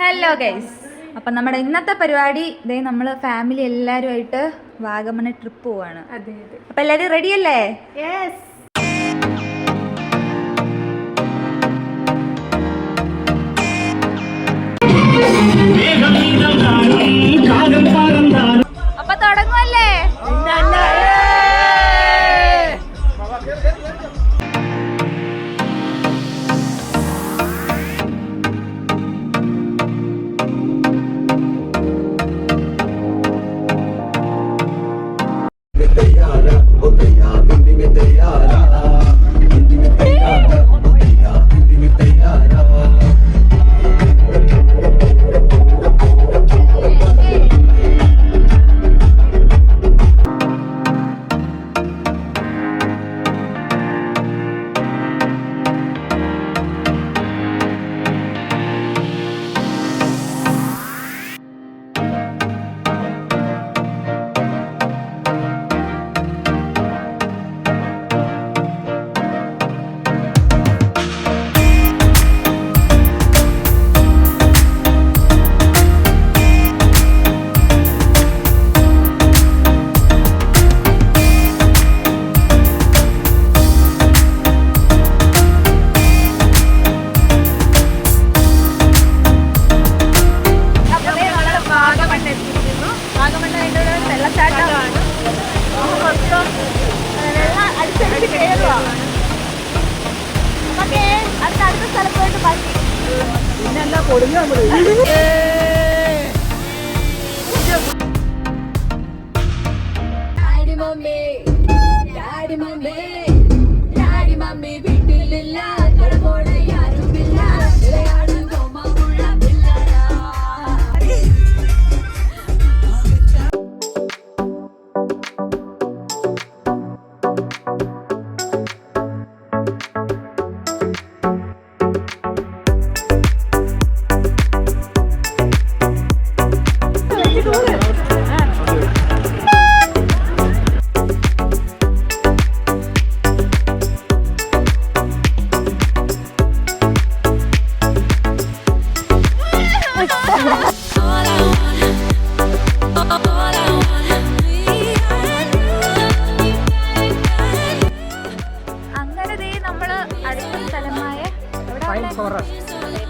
Hello guys, അപ്പം നമ്മുടെ ഇന്നത്തെ പരിപാടി ഇതേ നമ്മൾ ഫാമിലി എല്ലാവരുമായിട്ട് വാഗമണ് ട്രിപ്പ് പോവാണ്. അപ്പം എല്ലാവരും റെഡിയല്ലേ? യെസ്. അപ്പൊ തുടങ്ങുമല്ലേ?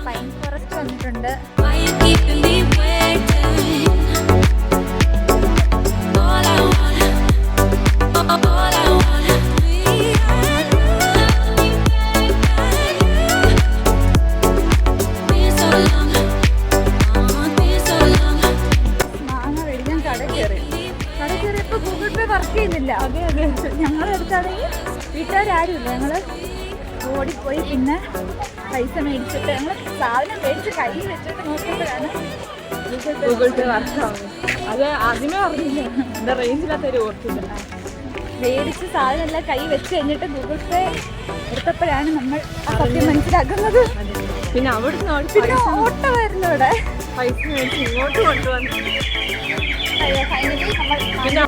പൈൻ ഫോറസ്റ്റ് വന്നിട്ടുണ്ട്. മാങ്ങ മേടിക്കാൻ കട കയറിയപ്പോ ഗൂഗിൾ പേ വർക്ക് ചെയ്യുന്നില്ല. അതെ ഞങ്ങളുടെ അടുത്താണെങ്കിൽ വീട്ടുകാരും ഇല്ല. ഞങ്ങള് ഓടിപ്പോയി പിന്നെ പൈസ മേടിച്ചിട്ട് ഞങ്ങൾ സാധനം മേടിച്ച് കൈ വെച്ചിട്ട് നോക്കുമ്പോഴാണ് ഗൂഗിൾ പേ വർക്കാവുന്നത്. അത് ആദ്യമേ അറിയില്ല, എന്താ റേഞ്ചില്ലാത്തൊരു ഓർത്തില്ല. മേടിച്ച് സാധനം എല്ലാം കൈ വെച്ച് കഴിഞ്ഞിട്ട് ഗൂഗിൾ പേ എടുത്തപ്പോഴാണ് നമ്മൾ ആ സത്യം മനസ്സിലാക്കുന്നത്. പിന്നെ അവിടുന്ന് ഓട്ടോ വരുന്നു ഇവിടെ പൈസ മേടിച്ച് ഇങ്ങോട്ട് കൊണ്ടുവന്നു. ഫൈനലി നമ്മൾ പിന്നെ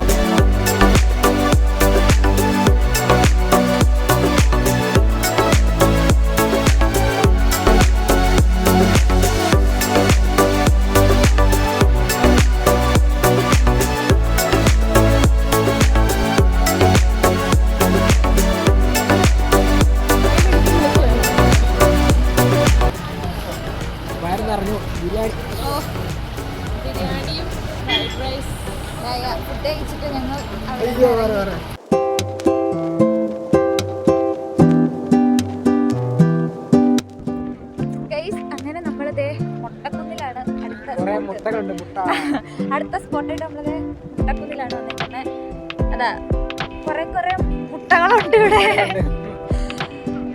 ബിരിയാണിയും ഫ്രൈഡ് റൈസ് ഫുഡ് കഴിച്ചിട്ട് ഞങ്ങൾ ഗൈസ് അങ്ങനെ നമ്മളിതേ മുട്ടക്കുന്നിലാണ്. അടുത്ത സ്പോട്ടായിട്ട് നമ്മളിത് മുട്ടക്കുന്നിലാണ് വന്നിരിക്കുന്നത്. അതാ കുറെ മുട്ടകളുണ്ട് ഇവിടെ.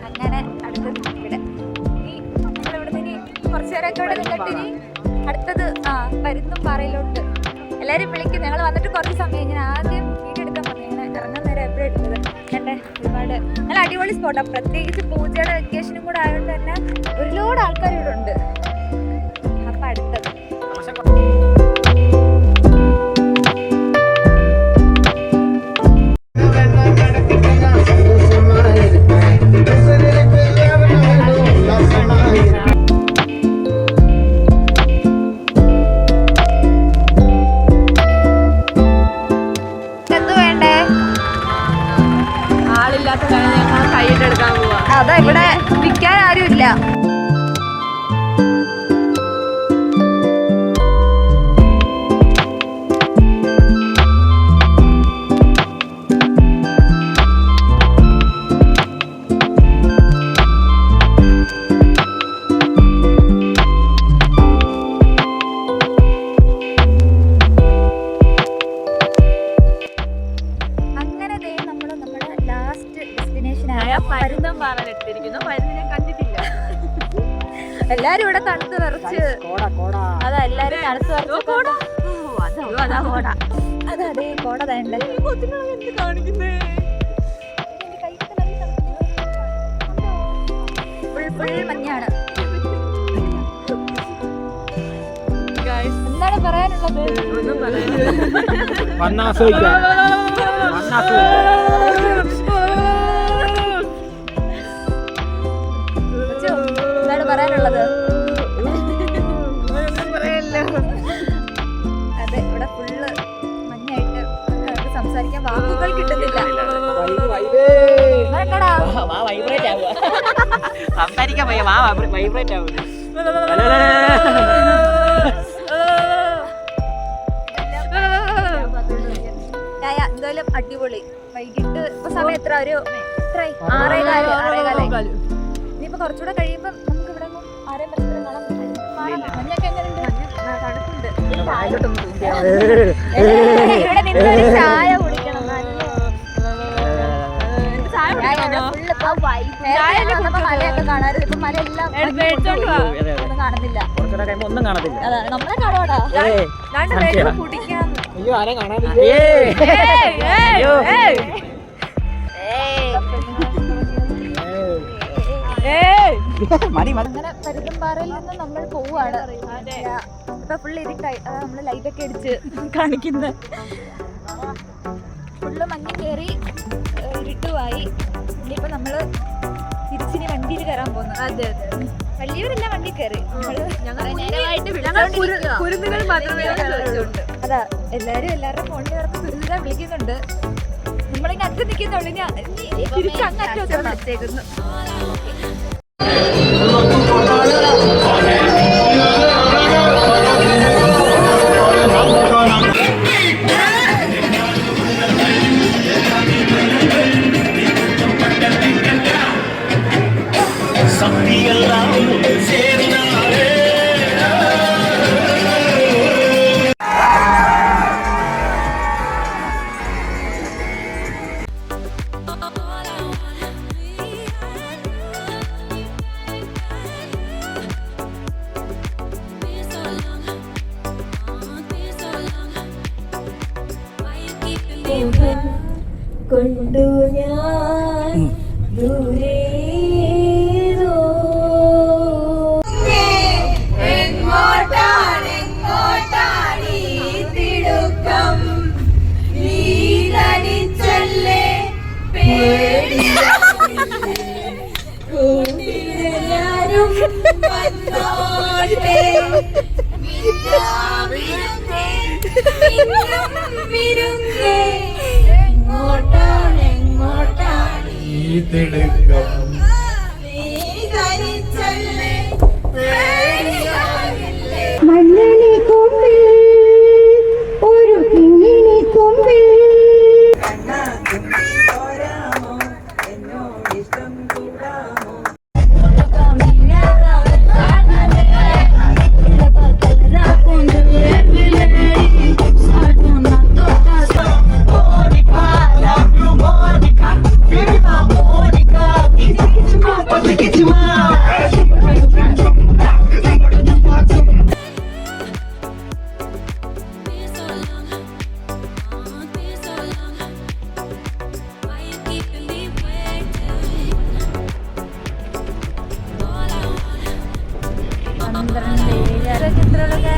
അങ്ങനെ അടുത്തത് ഇവിടെ ഇനി കുറച്ചു നേരമൊക്കെ ഇവിടെ നിന്നിട്ട് ഇനി അടുത്തത് പരുന്തും പാറയിലോട്ട് എല്ലാവരും വിളിക്കും. ഞങ്ങൾ വന്നിട്ട് കുറച്ച് സമയം ഞാൻ ആദ്യം വീഡിയോ എടുക്കാൻ പറഞ്ഞു. ഇങ്ങനെ ഇറങ്ങാൻ നേരം എപ്പോഴും എടുത്തത് എൻ്റെ ഒരുപാട് നല്ല അടിപൊളി സ്പോട്ടാണ്. പ്രത്യേകിച്ച് പൂജയുടെ വെക്കേഷനും കൂടെ ആയതുകൊണ്ട് തന്നെ ഒരുപാട് ആൾക്കാർ ഇവിടെ ഉണ്ട്. അപ്പം അടുത്തത് അതാ എല്ലാരും തണുത്ത് അതാ കോട. അതെ അതെ കോട തേണ്ടേ കാണിക്കുന്നേ ഫുൾ മഞ്ഞാണ്. ഗൈസ് എന്താണ് പറയാനുള്ളത്? ഒന്നും പറയാനില്ല. കൊച്ചു, എന്താണ് പറയാനുള്ളത്? ഒന്നും പറയാനില്ല. അതെ ഇവിടെ ഫുള്ള് മഞ്ഞായിട്ട് നമുക്ക് സംസാരിക്കാൻ വാക്കുകൾ കിട്ടുന്നില്ല. വരട്ടെടാ. സംസാരിക്കാൻ വയ്യ, വാ വൈബ്രേറ്റ് ആവും. എന്തായാലും അടിപൊളി. വൈകിട്ട് ഇപ്പൊ സമയം എത്ര? ഒരു 6:15. ഇനിയിപ്പോ കുറച്ചുകൂടെ കഴിയുമ്പോ നമുക്ക് ഇവിടെ ആരെയും പരസ്പരം കാണാൻ പറ്റും. മഞ്ഞൊക്കെ എങ്ങനെയുണ്ട്? തണുപ്പുണ്ട്. ഇവിടെ നിന്നൊരു ചായ കുടിക്കണം. മലയൊക്കെ കാണാറ്. ഇപ്പൊ മലയെല്ലാം ഒന്നും കാണുന്നില്ല. ഒന്നും കാണത്തില്ല. അതാ നമ്മളെ കാണുവാടാ. കുടിക്കാം. അയ്യോ ആരെ കാണാനില്ല. അങ്ങനെ പരുത്തമ്പാറയിൽ നിന്ന് നമ്മൾ പോവാണ്. ഇപ്പൊ ഫുള്ള് ഇരുട്ടായി. അതാ നമ്മള് ലൈറ്റൊക്കെ അടിച്ച് കാണിക്കുന്നത്. ഫുള്ള് മഞ്ഞ് കയറി ഇരുട്ടുമായി. ഇനിയിപ്പോ നമ്മള് തിരിച്ചിനി വണ്ടിയിൽ കയറാൻ പോകുന്നു. അതെ അതെ, വലിയവരെല്ലാം വണ്ടി കയറി. കുരുന്നുകൾ മാത്രമേ അതാ എല്ലാരും എല്ലാവരുടെ ഫോണിൽ ചേർത്ത് കുരുന്നുകൾ വിളിക്കുന്നുണ്ട്. നമ്മളിങ്ങനെ അറ്റം നിൽക്കുന്നുള്ളൂ. തിരിച്ചങ്ങറ്റം വിളിച്ചേക്കുന്നു. കൊണ്ടു ഞാൻ ദൂരെ മണ്ണണി കൊമ്പിൽ ഒരു കിങ്ങിണി കൊമ്പിൽ ചിത്രമുള്ള